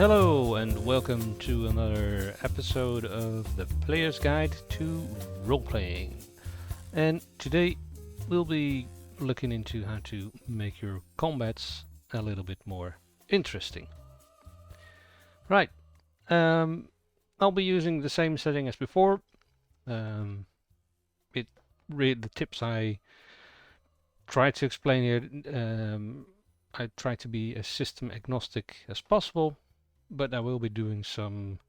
Hello and welcome to another episode of the Player's Guide to Roleplaying. And today we'll be looking into how to make your combats a little bit more interesting. Right, I'll be using the same setting as before. The tips I try to explain here, I try to be as system agnostic as possible, but I will be doing some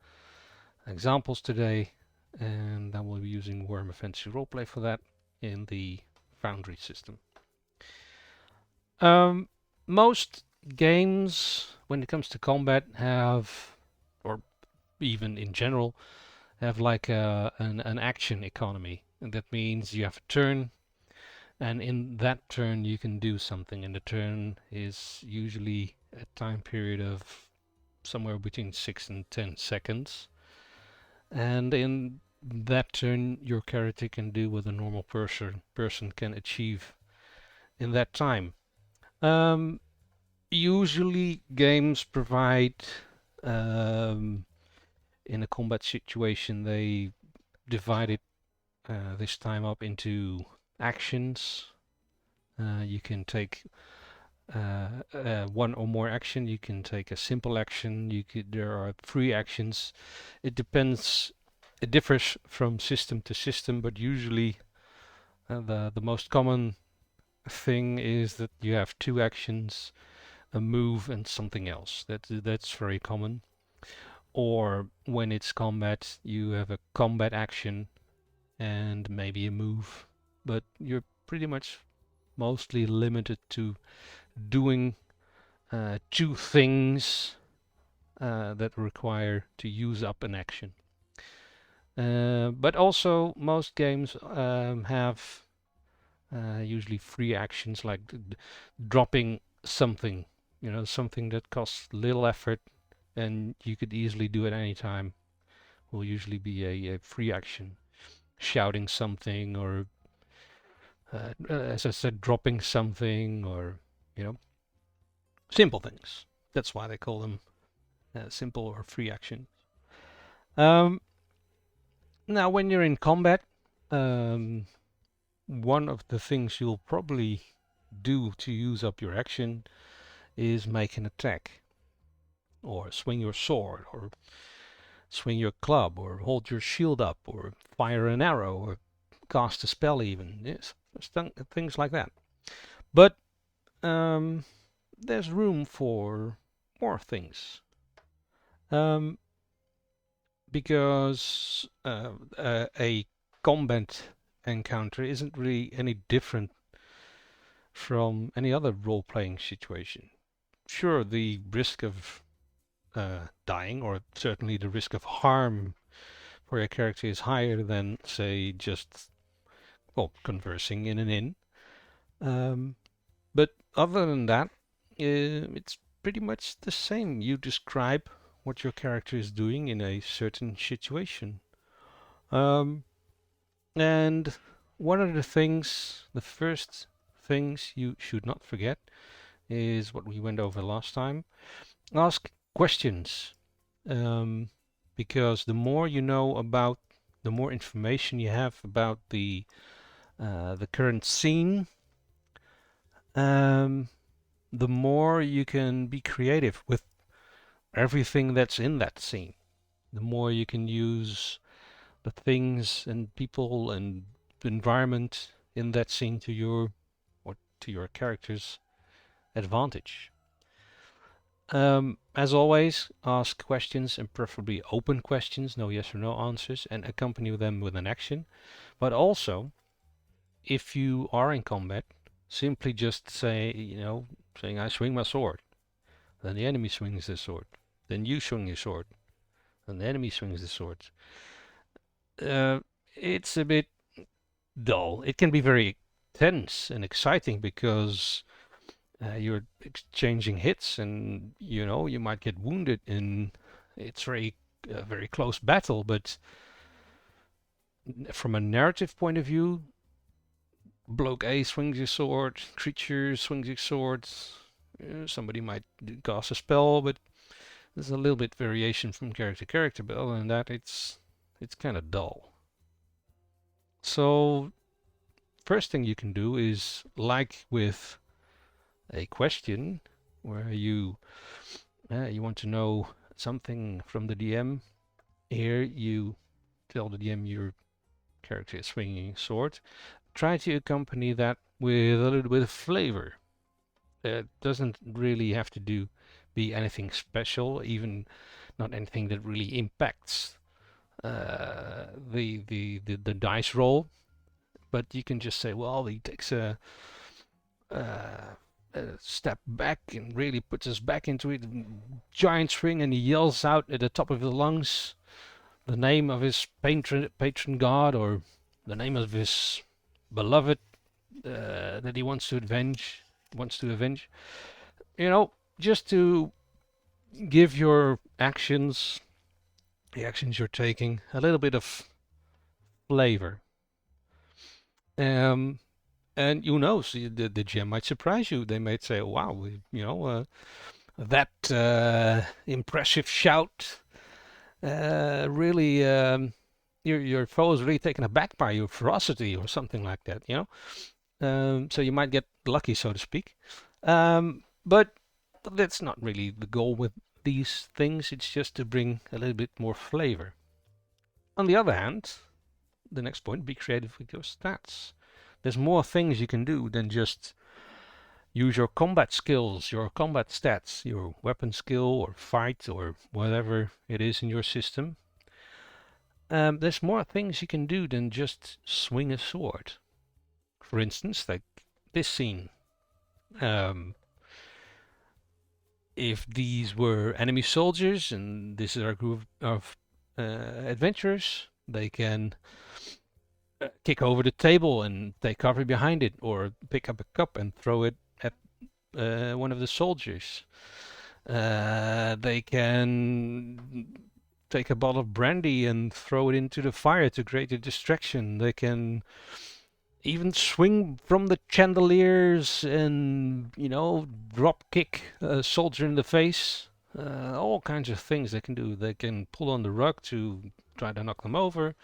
examples today, and I will be using Warhammer Fantasy Roleplay for that in the Foundry system. Most games, when it comes to combat, have, or even in general, have like an action economy. And that means you have a turn, and in that turn you can do something. And the turn is usually a time period of somewhere between 6 and 10 seconds. And in that turn, your character can do what a normal person can achieve in that time. Usually, games provide in a combat situation, they divide it this time up into actions. You can take one or more action. You can take a simple action. There are 3 actions. It depends. It differs from system to system, but usually the most common thing is that you have 2 actions, a move and something else. That's very common. Or when it's combat, you have a combat action and maybe a move, but you're pretty much mostly limited to doing 2 things that require to use up an action. But also most games have usually 3 actions, like dropping something, something that costs little effort and you could easily do at any time. Will usually be a free action. Shouting something, or as I said, dropping something, or simple things. That's why they call them simple or free action. Now, when you're in combat, one of the things you'll probably do to use up your action is make an attack, or swing your sword, or swing your club, or hold your shield up, or fire an arrow, or cast a spell even. Yes, things like that. But there's room for more things. Because a combat encounter isn't really any different from any other role-playing situation. Sure, the risk of dying, or certainly the risk of harm for your character, is higher than, say, just conversing in an inn. But other than that, it's pretty much the same. You describe what your character is doing in a certain situation. And one of the first things you should not forget is what we went over last time. Ask questions. Because the more you know about, the more information you have about the current scene, the more you can be creative with everything that's in that scene. The more you can use the things and people and the environment in that scene to your character's advantage. As always, ask questions, and preferably open questions, no yes or no answers, and accompany them with an action. But also, if you are in combat, simply just say, saying I swing my sword. Then the enemy swings their sword. Then you swing your sword. Then the enemy swings the sword. It's a bit dull. It can be very tense and exciting because you're exchanging hits, and you might get wounded, and it's very close battle. But from a narrative point of view, bloke A swings his sword, creature swings his sword. Somebody might cast a spell, but There's a little bit variation from character to character, but other than that, it's kind of dull. So first thing you can do is, like with a question, where you want to know something from the DM. Here you tell the DM your character is swinging a sword. Try to accompany that with a little bit of flavor. It doesn't really have to be anything special, even not anything that really impacts the dice roll. But you can just say, well, he takes a step back and really puts us back into it. Giant swing, and he yells out at the top of his lungs the name of his patron god, or the name of his beloved that he wants to avenge. You know, just to give your actions, the actions you're taking, a little bit of flavor. And who knows, the GM might surprise you. They might say, "Wow, that impressive shout really." Your foe is really taken aback by your ferocity, or something like that. So you might get lucky, so to speak. But that's not really the goal with these things. It's just to bring a little bit more flavor. On the other hand, the next point, be creative with your stats. There's more things you can do than just use your combat skills, your combat stats, your weapon skill or fight or whatever it is in your system. There's more things you can do than just swing a sword. For instance, like this scene. If these were enemy soldiers and this is our group of adventurers, they can kick over the table and take cover behind it, or pick up a cup and throw it at one of the soldiers. They can take a bottle of brandy and throw it into the fire to create a distraction. They can even swing from the chandeliers and, drop kick a soldier in the face. All kinds of things they can do. They can pull on the rug to try to knock them over.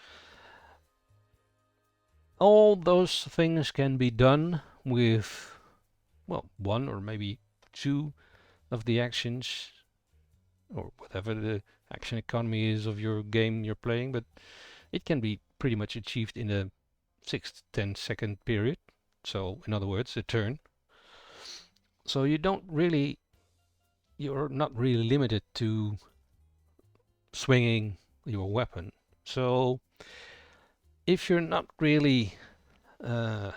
All those things can be done with, well, one or maybe two of the actions, or whatever the action economy is of your game you're playing, but it can be pretty much achieved in a 6 to 10 second period. So, in other words, a turn. So you're not really limited to swinging your weapon. So if you're not really a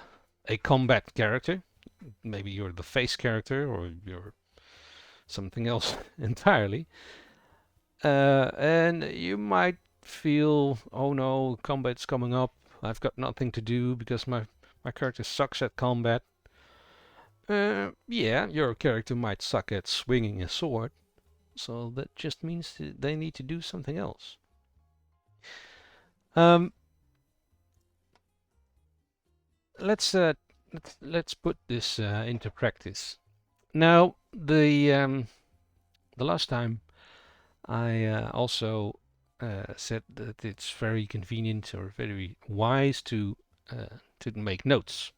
combat character, maybe you're the face character or you're something else entirely, and you might feel, oh no, combat's coming up, I've got nothing to do because my character sucks at combat. Yeah, your character might suck at swinging a sword, so that just means that they need to do something else. Let's put this into practice. Now, the last time I also said that it's very convenient or very wise to make notes.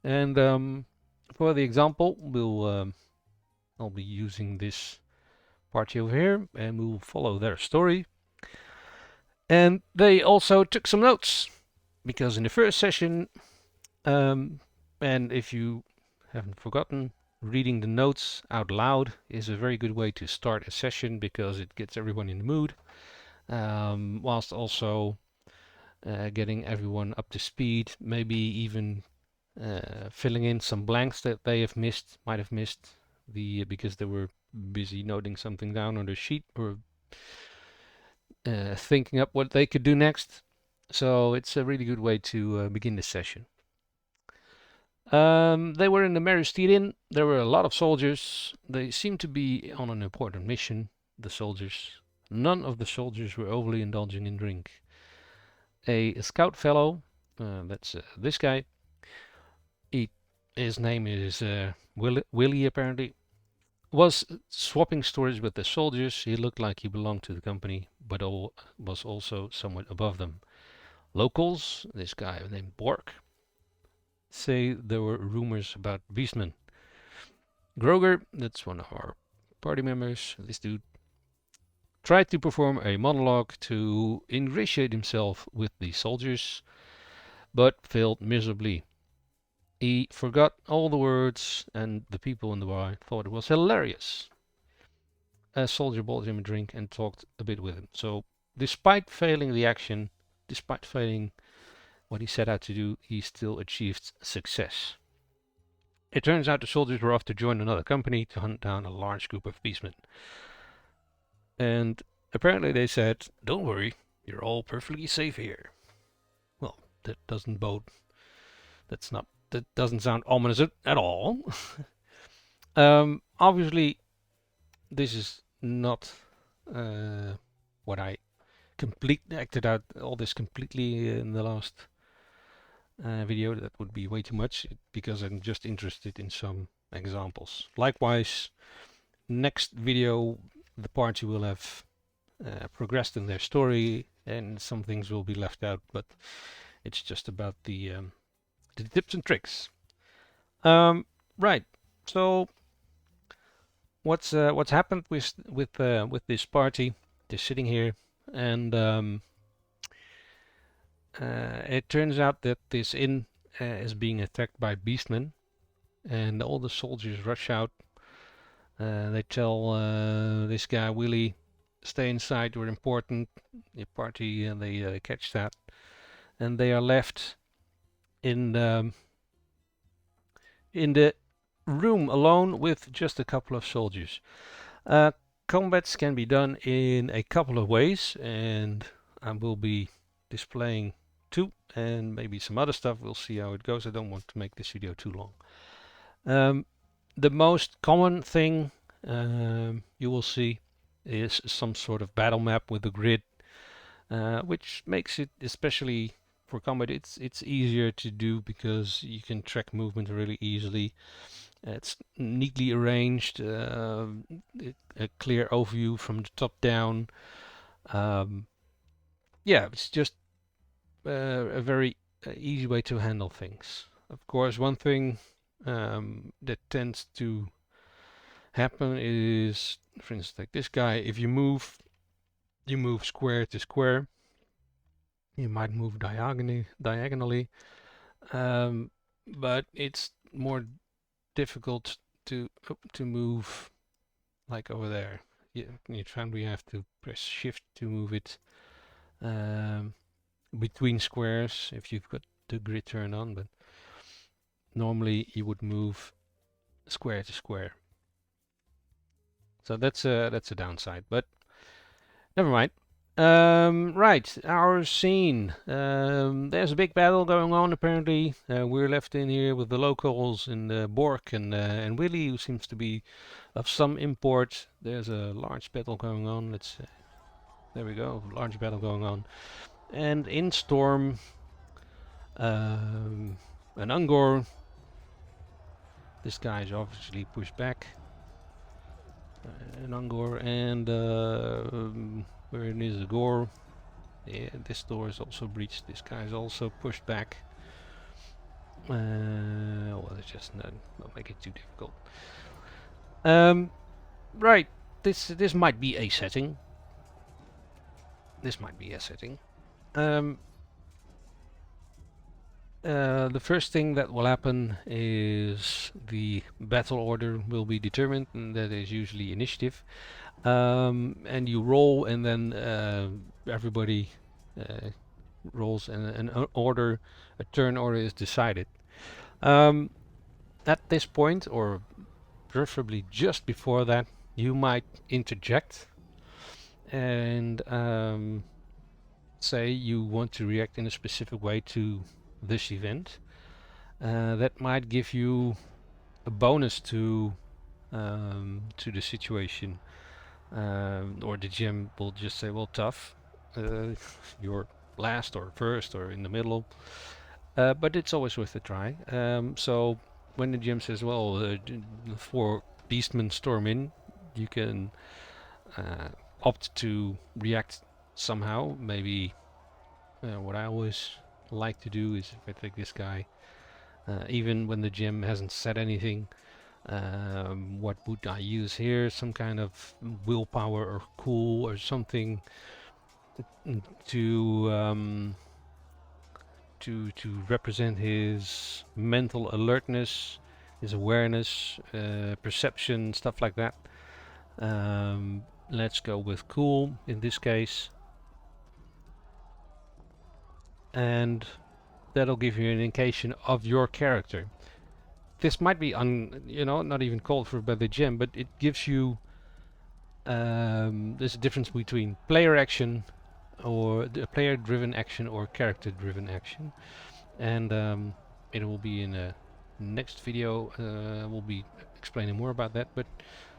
And for the example, I'll be using this party over here, and we'll follow their story. And they also took some notes, because in the first session, and if you haven't forgotten, reading the notes out loud is a very good way to start a session, because it gets everyone in the mood, whilst also getting everyone up to speed, maybe even filling in some blanks that they might have missed, because they were busy noting something down on their sheet, or thinking up what they could do next. So it's a really good way to begin the session. They were in the Merry Inn. There were a lot of soldiers. They seemed to be on an important mission, the soldiers. None of the soldiers were overly indulging in drink. A scout fellow, that's this guy. His name is Willie, apparently. was swapping stories with the soldiers. He looked like he belonged to the company, but was also somewhat above them. Locals, this guy named Bork, say there were rumors about beastmen. Groger, that's one of our party members, this dude, tried to perform a monologue to ingratiate himself with the soldiers, but failed miserably. He forgot all the words, and the people in the bar thought it was hilarious. A soldier bought him a drink and talked a bit with him. So, despite failing the action, despite failing what he set out to do, he still achieved success. It turns out the soldiers were off to join another company to hunt down a large group of beastmen. And apparently they said, "Don't worry, you're all perfectly safe here." Well, that doesn't bode. That doesn't sound ominous at all. Obviously, this is not what I completely acted out all this completely in the last video. That would be way too much because I'm just interested in some examples. Likewise, next video the party will have progressed in their story and some things will be left out, but it's just about the tips and tricks. Right. So what's happened with this party? They're sitting here, and it turns out that this inn is being attacked by beastmen, and all the soldiers rush out. They tell this guy Willie, "Stay inside. We're important." The party and they catch that, and they are left in the room alone with just a couple of soldiers. Combats can be done in a couple of ways, and I will be displaying two and maybe some other stuff. We'll see how it goes. I don't want to make this video too long. The most common thing you will see is some sort of battle map with a grid, which makes it, especially for combat, it's easier to do because you can track movement really easily. It's neatly arranged, a clear overview from the top down. Yeah, it's just a very easy way to handle things. Of course, one thing that tends to happen is, for instance, like this guy, if you move square to square. You might move diagonally, but it's more difficult to move like over there. You finally have to press shift to move it between squares if you've got the grid turned on, but normally you would move square to square. So that's a downside, but never mind. Right, our scene. There's a big battle going on apparently. We're left in here with the locals and Bork and Willie, who seems to be of some import. There's a large battle going on. There we go, large battle going on. And in storm, an Ungor. This guy is obviously pushed back. An Ungor and where is Gore? Yeah, this door is also breached. This guy is also pushed back. Well, it's just not make it too difficult. Right. This might be a setting. This might be a setting. The first thing that will happen is the battle order will be determined, and that is usually initiative. And you roll, and then everybody rolls, and an order, a turn order is decided. At this point, or preferably just before that, you might interject and say you want to react in a specific way to this event. That might give you a bonus to the situation, or the GM will just say, "Well, tough, you're last or first or in the middle," but it's always worth a try. So when the GM says, "Well, for beastmen storm in, you can opt to react somehow. Maybe what I always like to do is, if I take this guy, even when the GM hasn't said anything, what would I use here? Some kind of willpower or cool or something to represent his mental alertness, his awareness, perception, stuff like that. Let's go with cool in this case, and that'll give you an indication of your character. This might be not even called for by the GM, but it gives you there's a difference between player action or the player-driven action or character-driven action, and it will be in a next video. We'll be explaining more about that, but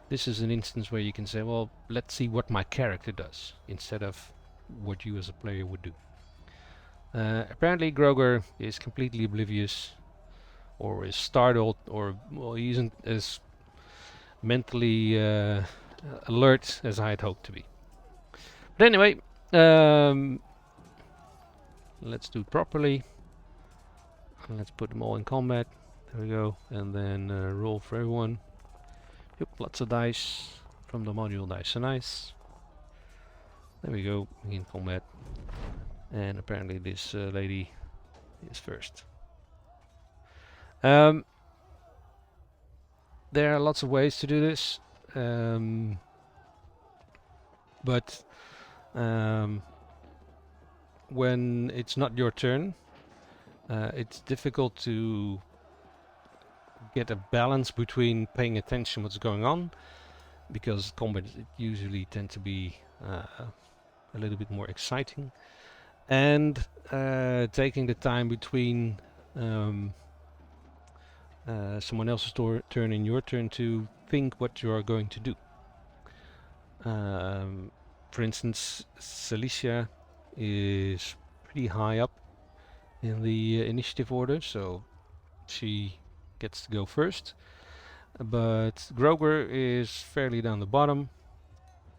this is an instance where you can say, well, let's see what my character does instead of what you as a player would do. Apparently Groger is completely oblivious, or is startled, or well, he isn't as mentally alert as I had hoped to be. But anyway, let's do it properly. Let's put them all in combat. There we go. And then roll for everyone. Yep, lots of dice from the module Dice and Ice. There we go, in combat. And apparently this lady is first. There are lots of ways to do this. But when it's not your turn, it's difficult to get a balance between paying attention what's going on, because combat usually tend to be a little bit more exciting, and taking the time between someone else's turn and your turn to think what you are going to do. For instance, Celicia is pretty high up in the initiative order, so she gets to go first. But Groger is fairly down the bottom,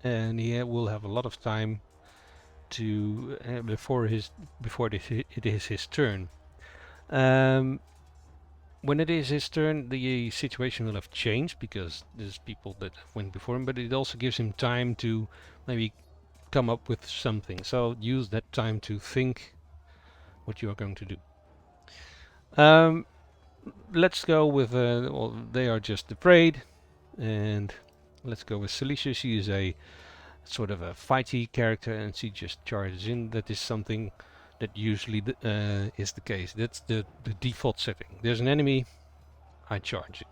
and he will have a lot of time to before it is his turn. When it is his turn, the situation will have changed because there's people that went before him, but it also gives him time to maybe come up with something. So use that time to think what you are going to do. Let's go with, well, they are just afraid, and let's go with Celicia. She is a sort of a fighty character, and she just charges in. That is something that usually is the case. That's the default setting. There's an enemy, I charge it.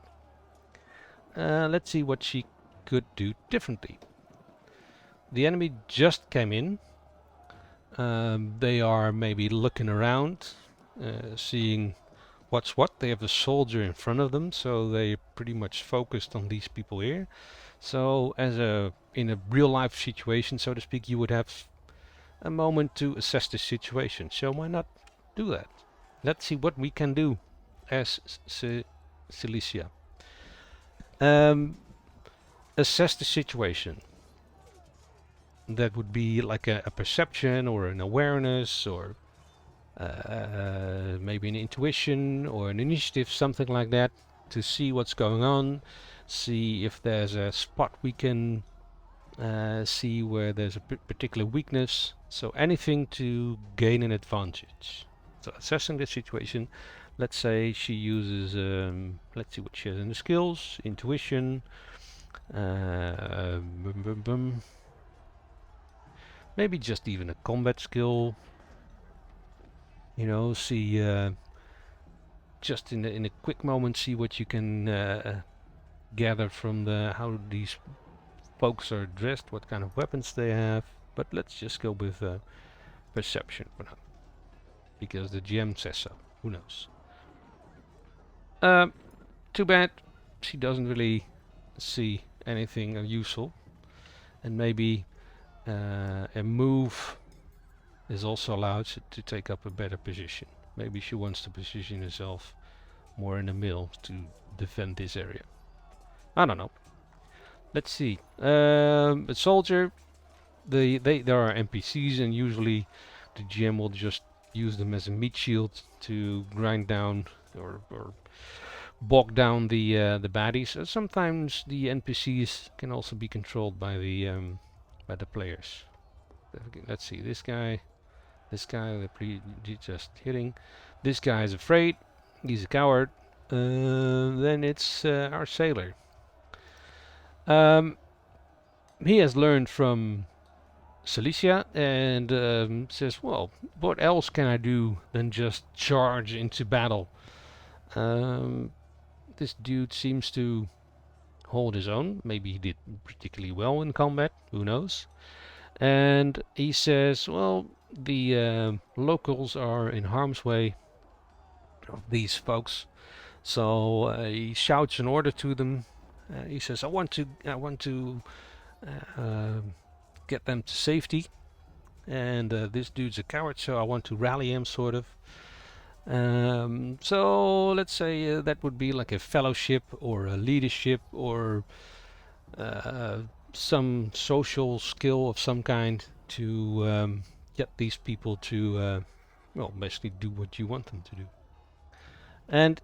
Let's see what she could do differently. The enemy just came in. They are maybe looking around, seeing what's what. They have a soldier in front of them, so they're pretty much focused on these people here. So in a real life situation, so to speak, you would have a moment to assess the situation. So why not do that? Let's see what we can do as Celicia. Assess the situation. That would be like a perception or an awareness, or maybe an intuition or an initiative, something like that, to see what's going on, see if there's a spot we can see where there's a particular weakness. So anything to gain an advantage. So assessing the situation. Let's say she uses, let's see what she has in the skills, intuition, maybe just even a combat skill. You know, see, just in a quick moment, see what you can gather from how these folks are dressed, what kind of weapons they have. But let's just go with perception for now, because the GM says so. Who knows? Too bad she doesn't really see anything useful, and maybe a move is also allowed to take up a better position. Maybe she wants to position herself more in the middle to defend this area. I don't know. Let's see. A soldier, there are NPCs, and usually the GM will just use them as a meat shield to grind down or bog down the baddies. Sometimes the NPCs can also be controlled by the players. Okay, let's see. This guy, just hitting. This guy is afraid. He's a coward. Then it's our sailor. Um, he has learned from Cilicia and says, well, what else can I do than just charge into battle? Um, this dude seems to hold his own. Maybe he did particularly well in combat, who knows? And he says, well, the locals are in harm's way of these folks. So he shouts an order to them. He says, I want to uh, get them to safety. And this dude's a coward, so I want to rally him, sort of. So let's say that would be like a fellowship or a leadership or uh, some social skill of some kind to get these people to, well, basically do what you want them to do. And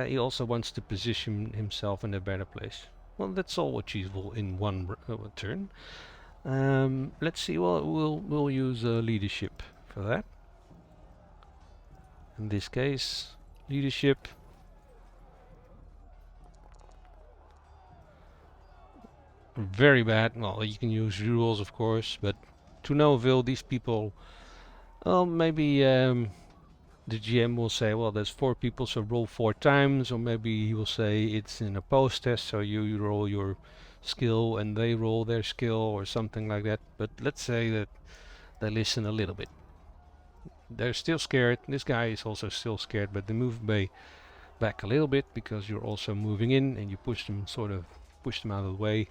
he also wants to position himself in a better place. Well, that's all achievable in one turn. Let's see. Well, we'll use leadership for that. In this case, leadership. Very bad. Well, you can use rules, of course, but to no avail. These people. Well, maybe the GM will say, well, there's 4 people, so roll 4 times, or maybe he will say it's in a post test, so you roll your skill and they roll their skill or something like that. But let's say that they listen a little bit. They're still scared. This guy is also still scared, but they move back a little bit because you're also moving in and you push them out of the way.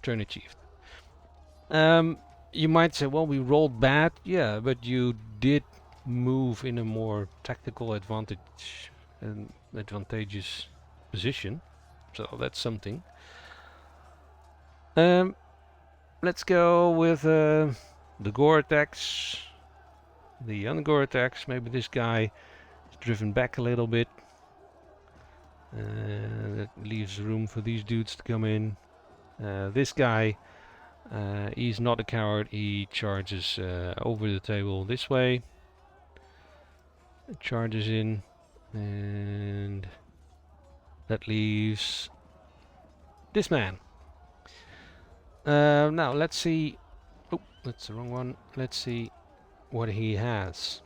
Turn achieved. You might say, well, we rolled bad. Yeah, but you did move in a more tactical advantageous position. So that's something. Let's go with the Gore Attacks. The Gore Attacks. Maybe this guy is driven back a little bit. That leaves room for these dudes to come in. This guy, he's not a coward. He charges over the table this way. Charges in, and that leaves this man. Now let's see. Oh, that's the wrong one. Let's see what he has.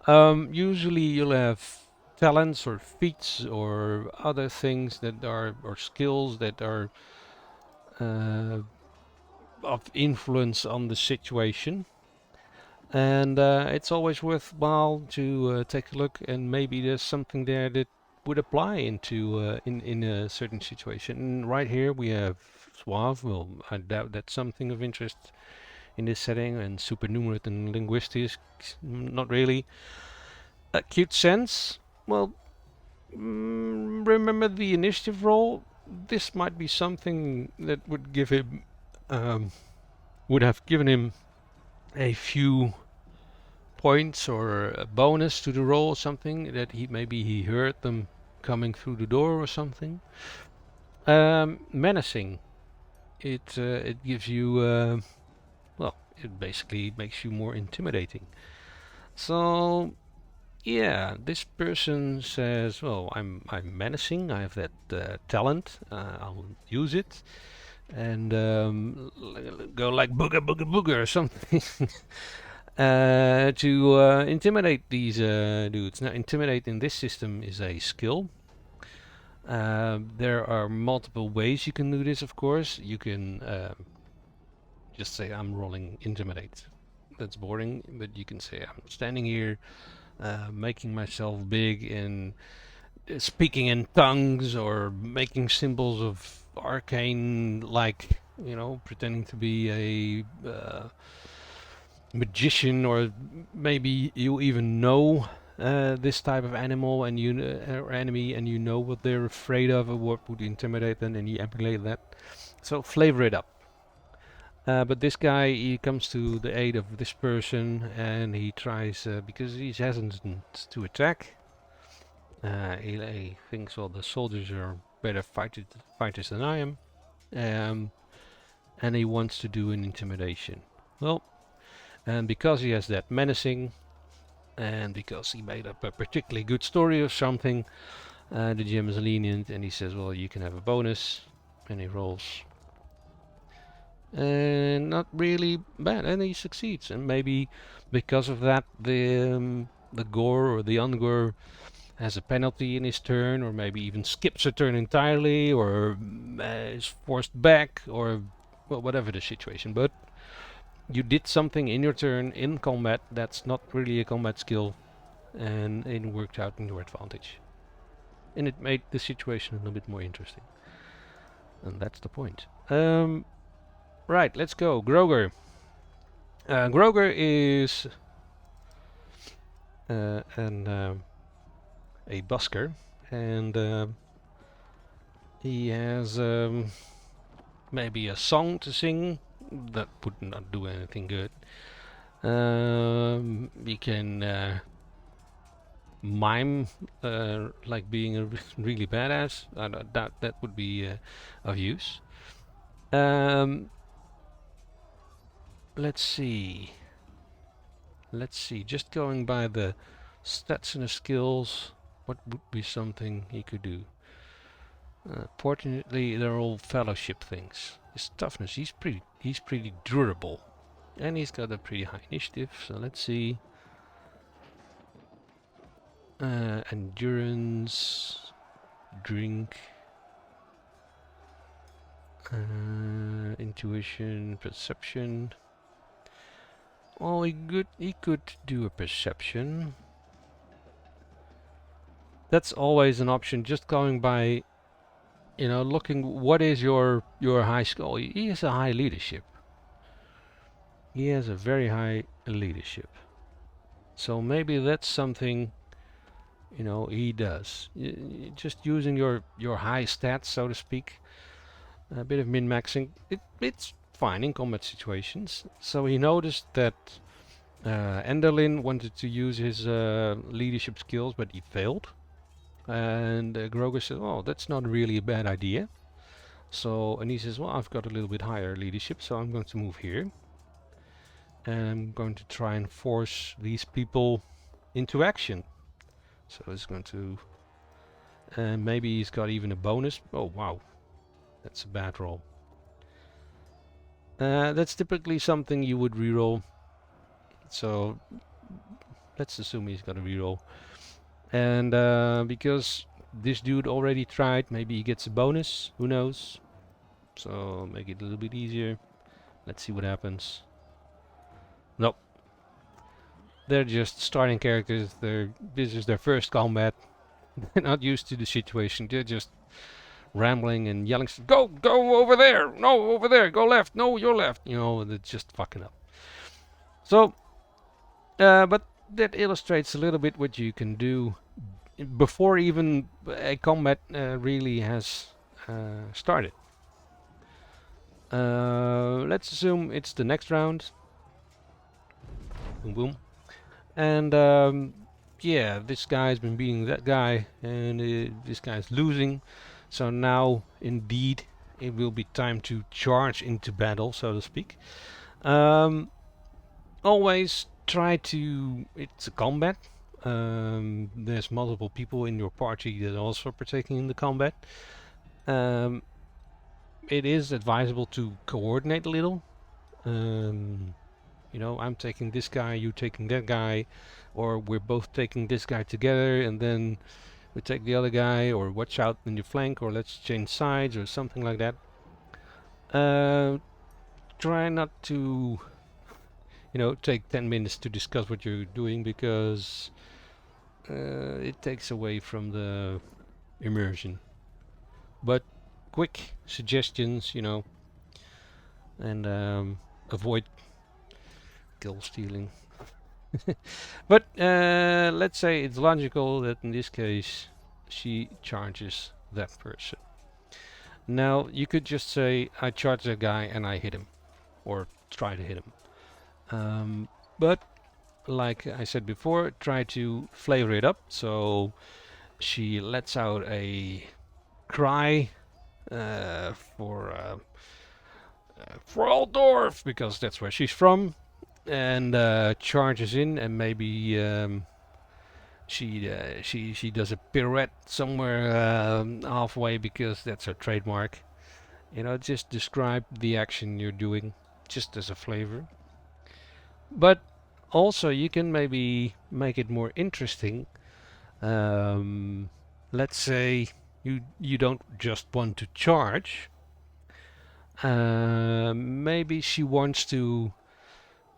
Usually you'll have talents or feats or other things that are, or skills that are of influence on the situation. And it's always worthwhile to take a look, and maybe there's something there that would apply into in a certain situation. And right here we have Suave. Well, I doubt that's something of interest in this setting. And supernumerate and linguistics, not really. Acute sense. Well, remember the initiative roll. This might be something that would give him, would have given him a few points or a bonus to the roll or something, that maybe he heard them coming through the door or something. Menacing. It gives you well, it basically makes you more intimidating. So yeah, this person says, well, I'm menacing. I have that talent. I'll use it and go like booger booger booger or something. To intimidate these dudes. Now, intimidate in this system is a skill. There are multiple ways you can do this, of course. You can just say, I'm rolling intimidate. That's boring, but you can say, I'm standing here, making myself big and speaking in tongues or making symbols of arcane, like, pretending to be a magician, or maybe you even know this type of animal and or enemy, and you know what they're afraid of or what would intimidate them, and you emulate that. So flavor it up. But this guy, he comes to the aid of this person, and he tries, because he's hesitant to attack. He thinks, well, the soldiers are better fighters than I am, and he wants to do an intimidation. Well, and because he has that menacing, and because he made up a particularly good story of something, the GM is lenient, and he says, well, you can have a bonus, and he rolls. And not really bad, and he succeeds. And maybe because of that, the Gore or the Ungore has a penalty in his turn, or maybe even skips a turn entirely, or is forced back, or well, whatever the situation. But you did something in your turn in combat that's not really a combat skill, and it worked out in your advantage. And it made the situation a little bit more interesting. And that's the point. Right, let's go. Groger. Groger is a busker, and he has maybe a song to sing that would not do anything good. He can mime like being a really badass. That would be of use. Let's see. Just going by the stats and the skills, what would be something he could do? Fortunately, they're all fellowship things. His toughness, he's pretty durable, and he's got a pretty high initiative. So let's see. Endurance, drink, intuition, perception. Oh, he could do a perception. That's always an option. Just going by, looking what is your high skill. He has a high leadership. He has a very high leadership. So maybe that's something, he does. Just using your high stats, so to speak. A bit of min-maxing. It's fine in combat situations. So he noticed that Enderlin wanted to use his leadership skills, but he failed. And Groger said, oh, that's not really a bad idea. So, and he says, well, I've got a little bit higher leadership, so I'm going to move here. And I'm going to try and force these people into action. So it's going to... And maybe he's got even a bonus. Oh, wow. That's a bad roll. That's typically something you would reroll. So let's assume he's got a reroll. And because this dude already tried, maybe he gets a bonus. Who knows? So make it a little bit easier. Let's see what happens. Nope. They're just starting characters. This is their first combat. They're not used to the situation. They're just rambling and yelling, go over there, no, over there, go left, no, you're left. They're just fucking up. So, but that illustrates a little bit what you can do before even a combat really has started. Let's assume it's the next round. Boom, boom. And yeah, this guy's been beating that guy, and this guy's losing. So now, indeed, it will be time to charge into battle, so to speak. Always try to... It's a combat. There's multiple people in your party that are also partaking in the combat. It is advisable to coordinate a little. I'm taking this guy, you taking that guy, or we're both taking this guy together, and then we take the other guy, or watch out in your flank, or let's change sides, or something like that. Try not to, take 10 minutes to discuss what you're doing, because it takes away from the immersion. But quick suggestions, and avoid kill stealing. But let's say it's logical that in this case she charges that person. Now you could just say I charge that guy and I hit him, or try to hit him. But like I said before, try to flavor it up. So she lets out a cry uh, for uh, for Altdorf, because that's where she's from, and charges in, and maybe she does a pirouette somewhere halfway, because that's her trademark. You know, just describe the action you're doing, just as a flavor. But also you can maybe make it more interesting. Let's say you don't just want to charge. Maybe she wants to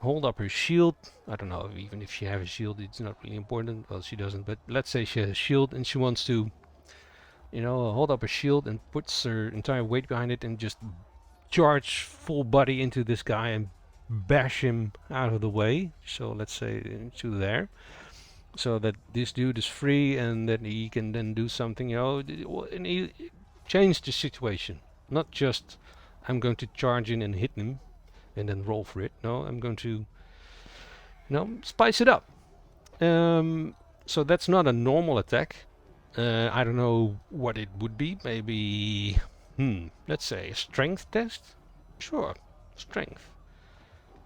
hold up her shield. I don't know, even if she has a shield, it's not really important. Well, she doesn't, but let's say she has a shield and she wants to, hold up her shield and puts her entire weight behind it and just charge full body into this guy and bash him out of the way. So let's say to there, so that this dude is free and that he can then do something, and he change the situation. Not just I'm going to charge in and hit him and then roll for it. No, I'm going to, spice it up. So that's not a normal attack. I don't know what it would be. Maybe, let's say a strength test. Sure, strength.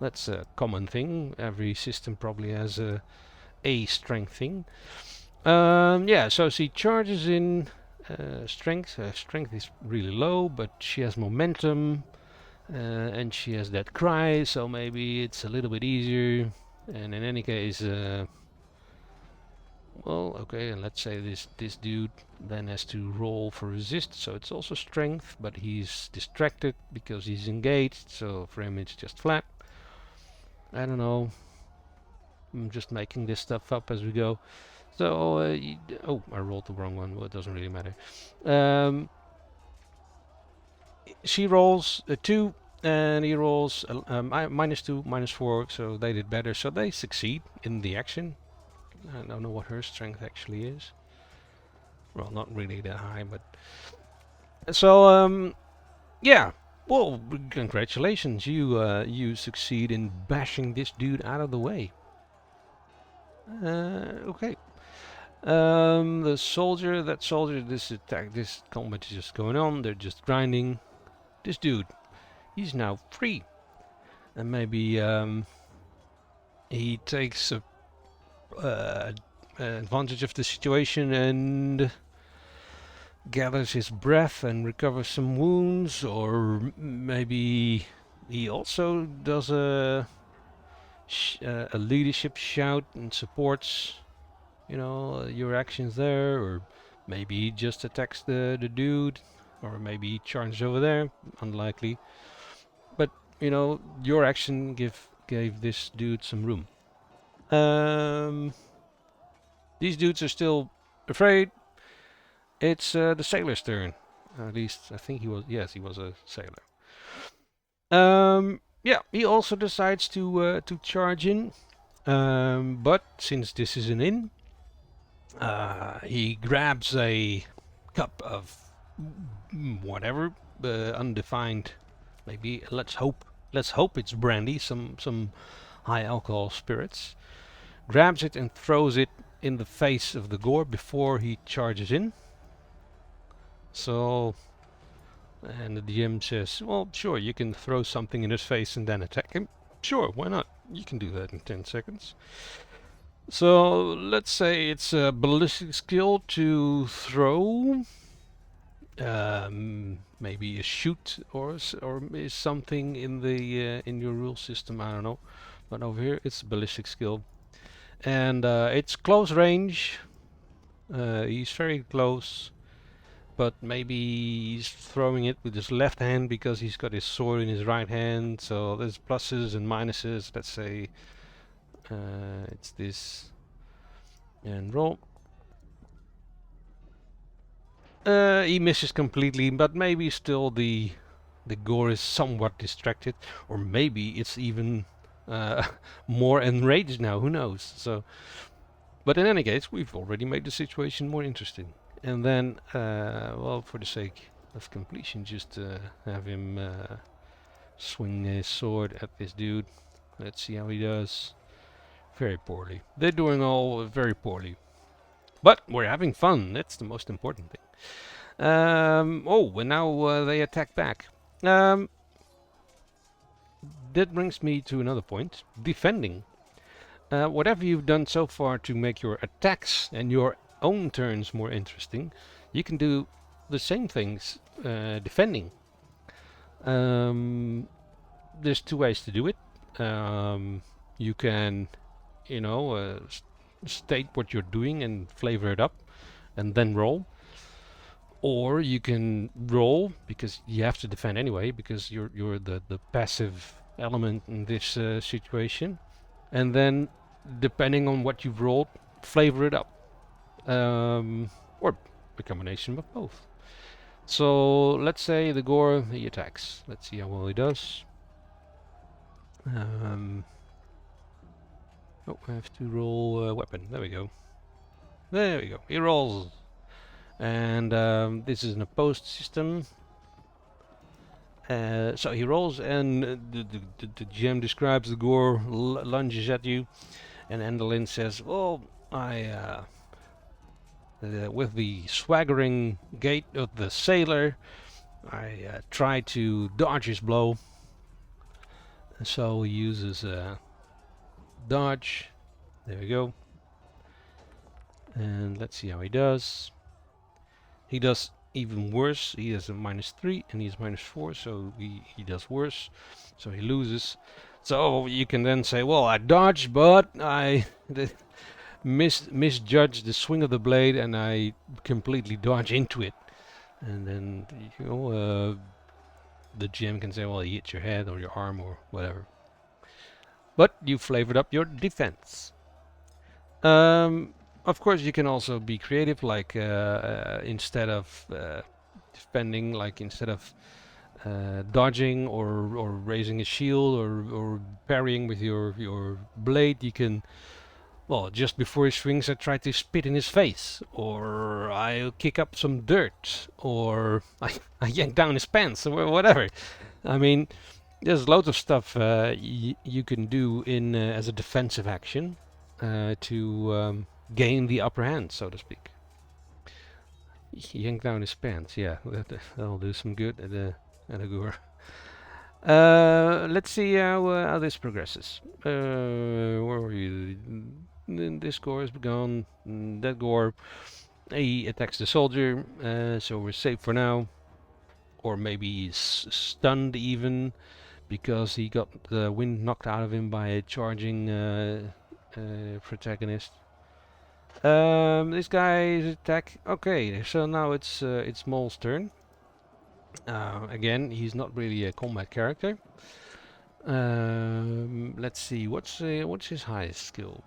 That's a common thing. Every system probably has a strength thing. Yeah, so she charges in strength. Strength is really low, but she has momentum, and she has that cry, so maybe it's a little bit easier. And in any case, well, okay, and let's say this dude then has to roll for resist, so it's also strength, but he's distracted because he's engaged, so for him it's just flat. I don't know. I'm just making this stuff up as we go. So, oh, I rolled the wrong one. Well, it doesn't really matter. She rolls a 2, and he rolls -2, -4, so they did better. So they succeed in the action. I don't know what her strength actually is. Well, not really that high, but... So, yeah. Well, congratulations. You succeed in bashing this dude out of the way. Okay. The soldier, this attack, this combat is just going on. They're just grinding. This dude, he's now free. And maybe he takes advantage of the situation and gathers his breath and recovers some wounds, or maybe he also does a leadership shout and supports, your actions there, or maybe he just attacks the dude, or maybe he charges over there. Unlikely, but your action gave this dude some room. These dudes are still afraid. It's the sailor's turn. At least I think he was. Yes, he was a sailor. Yeah, he also decides to charge in. But since this is an inn, he grabs a cup of whatever, undefined. Maybe let's hope it's brandy, some high alcohol spirits. Grabs it and throws it in the face of the Gore before he charges in. So, and the DM says, well, sure, you can throw something in his face and then attack him. Sure, why not? You can do that in 10 seconds. So, let's say it's a ballistic skill to throw. Maybe a shoot or is something in the in your rule system, I don't know. But over here it's a ballistic skill. And it's close range. He's very close. But maybe he's throwing it with his left hand because he's got his sword in his right hand. So there's pluses and minuses. Let's say it's this. And roll. He misses completely, but maybe still the Gore is somewhat distracted. Or maybe it's even more enraged now. Who knows? So, but in any case, we've already made the situation more interesting. And then, well, for the sake of completion, just have him swing his sword at this dude. Let's see how he does. Very poorly. They're doing all very poorly. But we're having fun. That's the most important thing. Oh, and now they attack back. That brings me to another point. Defending. Whatever you've done so far to make your attacks and your own turns more interesting, you can do the same things defending. There's two ways to do it. You can, you know, state what you're doing and flavor it up, and then roll. Or you can roll because you have to defend anyway, because you're the passive element in this situation, and then depending on what you've rolled, flavor it up, or a combination of both. So let's say the Gore, he attacks. Let's see how well he does. Oh, I have to roll a weapon. There we go. There we go. He rolls. And this is an opposed system. So he rolls, and the GM describes the Gore lunges at you, and Endelin says, "Oh, with the swaggering gait of the sailor, I try to dodge his blow." So he uses dodge. There we go. And let's see how he does. He does even worse. He has a -3 and he has -4, so he does worse. So he loses. So you can then say, well, I dodged, but I misjudged the swing of the blade and I completely dodge into it. And then, you know, the GM can say, well, he hit your head or your arm or whatever. But you flavored up your defense. Of course, you can also be creative, like instead of defending, like instead of dodging or raising a shield or parrying with your blade, you can, well, just before he swings, I try to spit in his face, or I kick up some dirt, or I yank down his pants, or whatever. I mean, there's loads of stuff you can do in as a defensive action to gain the upper hand, so to speak. Yank down his pants, yeah, that'll do some good at a Gore. Let's see how this progresses. Where were you? This Gore has gone. That Gore, he attacks the soldier, so we're safe for now. Or maybe he's stunned even, because he got the wind knocked out of him by a charging protagonist. This guy's attack. Okay, so now it's Maul's turn. Again, he's not really a combat character. Let's see, what's his highest skill?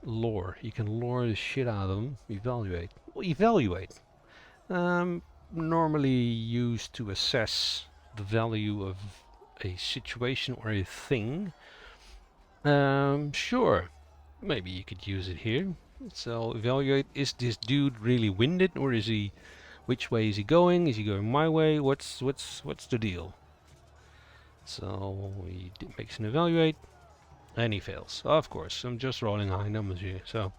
Lore. You can lore the shit out of them. Evaluate. Well, evaluate. Normally used to assess the value of a situation or a thing. Sure, maybe you could use it here. So evaluate, is this dude really winded, or is he, which way is he going? Is he going my way? What's the deal? So he makes an evaluate, and he fails. Of course, I'm just rolling high numbers here. So,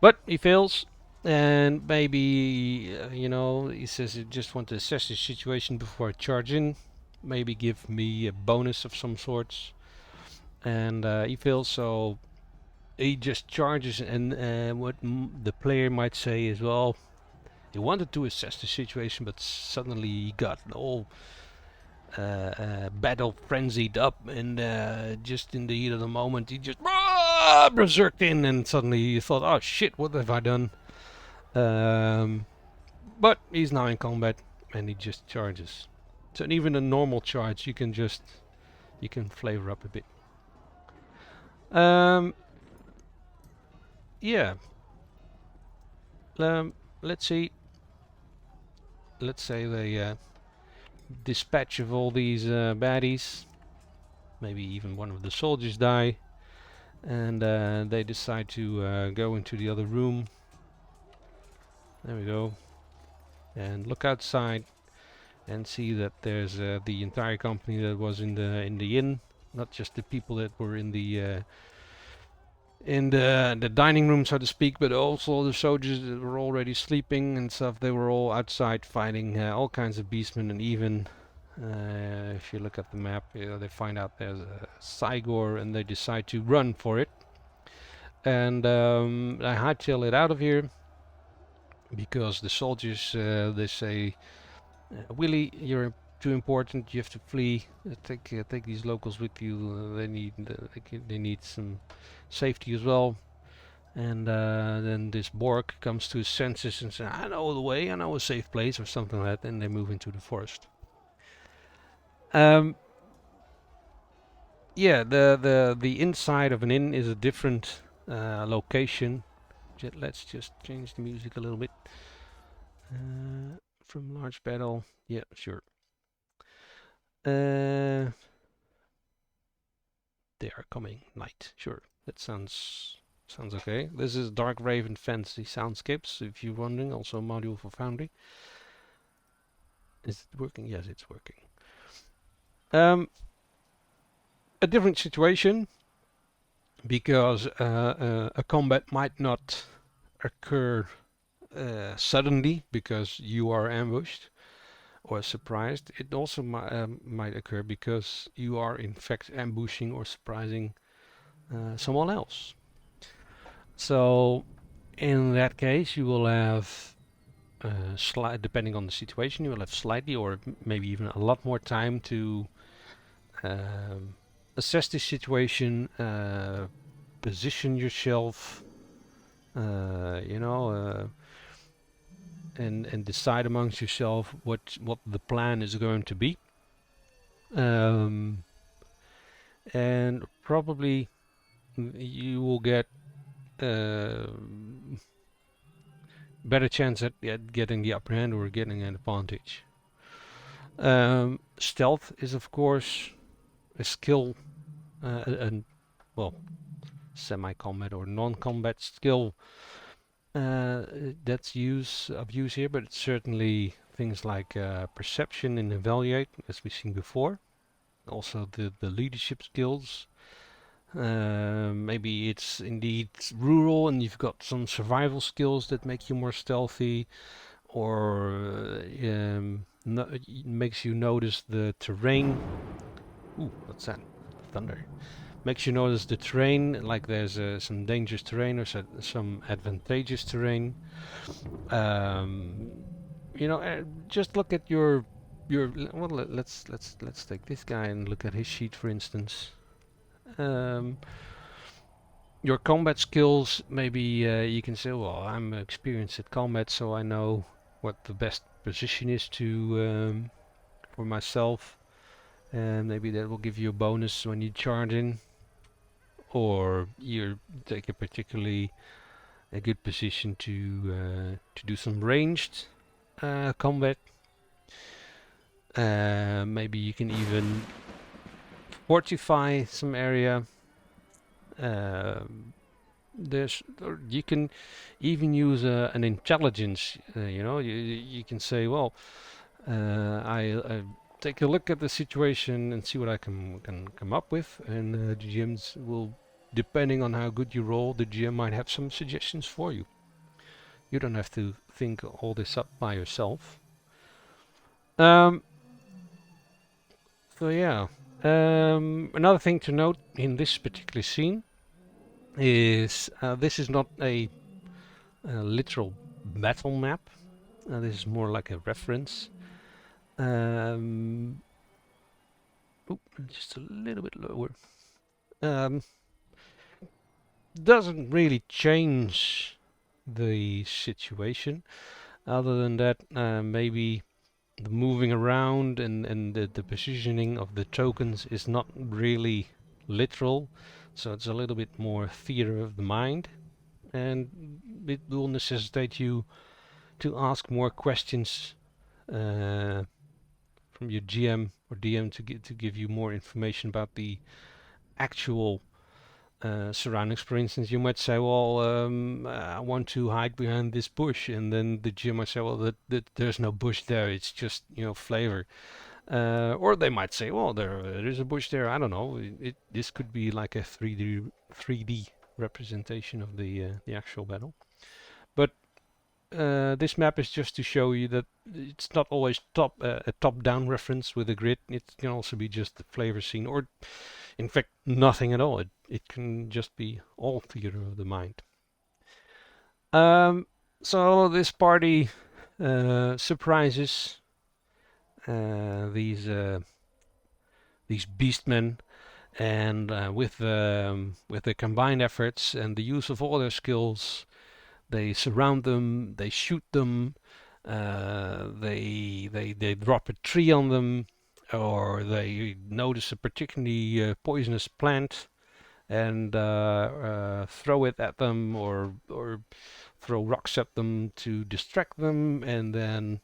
but he fails, and maybe you know, he says I just want to assess the situation before I charge in. Maybe give me a bonus of some sorts, and he fails. So he just charges, and what the player might say is, well, he wanted to assess the situation, but suddenly he got all battle frenzied up, and just in the heat of the moment, he just berserked in, and suddenly he thought, oh shit, what have I done? But he's now in combat, and he just charges. So even a normal charge, you can flavor up a bit. Yeah. Let's see. Let's say they dispatch of all these baddies. Maybe even one of the soldiers die, and they decide to go into the other room. There we go, and look outside and see that there's the entire company that was in the inn, not just the people that were in the dining room, so to speak, but also the soldiers that were already sleeping and stuff. They were all outside fighting all kinds of beastmen, and even if you look at the map, they find out there's a Sigor, and they decide to run for it. And I hightail it out of here because the soldiers they say, Willie, you're too important. You have to flee. Take these locals with you. They need some safety as well. And then this Borg comes to his senses and says, "I know the way. I know a safe place," or something like that. And they move into the forest. Yeah, the inside of an inn is a different location. Let's just change the music a little bit. From large battle, yeah, sure. They are coming. Night, sure. That sounds okay. This is Dark Raven Fantasy Soundscapes, if you're wondering. Also a module for Foundry. Is it working? Yes, it's working. A different situation, because a combat might not occur suddenly because you are ambushed or surprised. It also might occur because you are in fact ambushing or surprising someone else. So in that case, you will have depending on the situation, you will have slightly or maybe even a lot more time to assess the situation, position yourself, and decide amongst yourself what the plan is going to be. And probably you will get better chance at getting the upper hand or getting an advantage. Stealth is of course a skill, and well, semi-combat or non-combat skill that's of use here, but it's certainly things like perception and evaluate, as we've seen before. Also the leadership skills. Maybe it's indeed rural and you've got some survival skills that make you more stealthy, or makes you notice the terrain. Ooh, what's that? Thunder. Makes you notice the terrain, like there's some dangerous terrain or some advantageous terrain. Just look at your. Well, let's take this guy and look at his sheet, for instance. Your combat skills, maybe you can say, well, I'm experienced at combat, so I know what the best position is to for myself, and maybe that will give you a bonus when you charge in, or you take a particularly a good position to do some ranged combat. Maybe you can even fortify some area. You can even use an intelligence. You can say, well, I take a look at the situation and see what I can come up with, and the GMs will, depending on how good you roll, the GM might have some suggestions for you. You don't have to think all this up by yourself. So yeah, another thing to note in this particular scene is this is not a literal battle map. This is more like a reference. Just a little bit lower. Doesn't really change the situation, other than that maybe the moving around and the positioning of the tokens is not really literal, so it's a little bit more theater of the mind, and it will necessitate you to ask more questions from your GM or DM to give you more information about the actual surroundings. For instance, you might say, well, I want to hide behind this bush, and then the GM might say, well, there's no bush there, it's just, you know, flavor. Or they might say, well, there's a bush there. I don't know. This could be like a 3D representation of the actual battle. But this map is just to show you that it's not always a top-down reference with a grid. It can also be just the flavor scene, or in fact nothing at all. It can just be all theater of the mind. So this party surprises these beastmen, and with their combined efforts and the use of all their skills, they surround them, they shoot them, they drop a tree on them, or they notice a particularly poisonous plant and throw it at them, or throw rocks at them to distract them, and then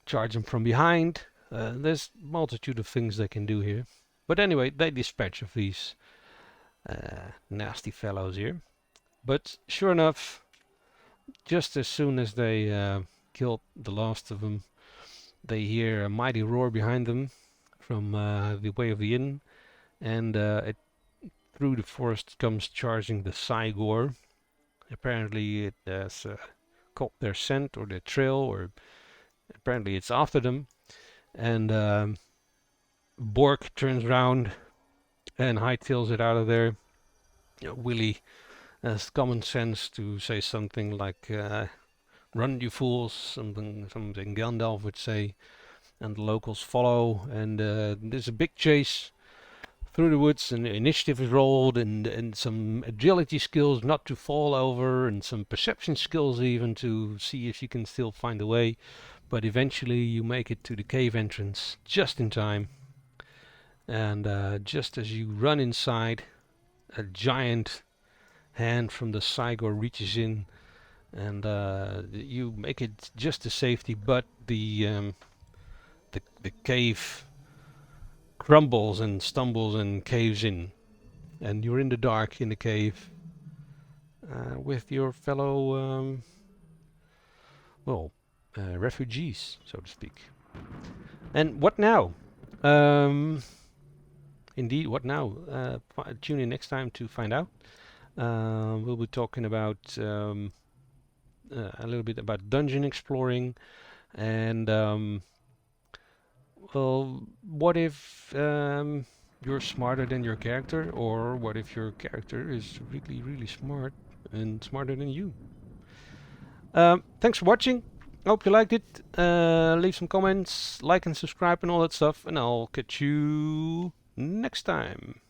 charge them from behind. There's a multitude of things they can do here. But anyway, they dispatch of these nasty fellows here. But sure enough, just as soon as they killed the last of them, they hear a mighty roar behind them from the way of the inn, and through the forest comes charging the Gore. Apparently it has caught their scent or their trail, or apparently it's after them. And Bork turns round and hightails it out of there. You know, Willy has common sense to say something like, "Run, you fools!" something Gandalf would say, and the locals follow. And there's a big chase through the woods, and initiative is rolled, and some agility skills not to fall over, and some perception skills even to see if you can still find a way. But eventually you make it to the cave entrance just in time. And just as you run inside, a giant hand from the Sigor reaches in, and you make it just to safety, but the cave crumbles and stumbles and caves in, and you're in the dark in the cave with your fellow refugees, so to speak. And what now? Indeed, what now? Tune in next time to find out. We'll be talking about a little bit about dungeon exploring, and well, what if you're smarter than your character, or what if your character is really, really smart and smarter than you? Thanks for watching. Hope you liked it. Leave some comments, like and subscribe and all that stuff, and I'll catch you next time.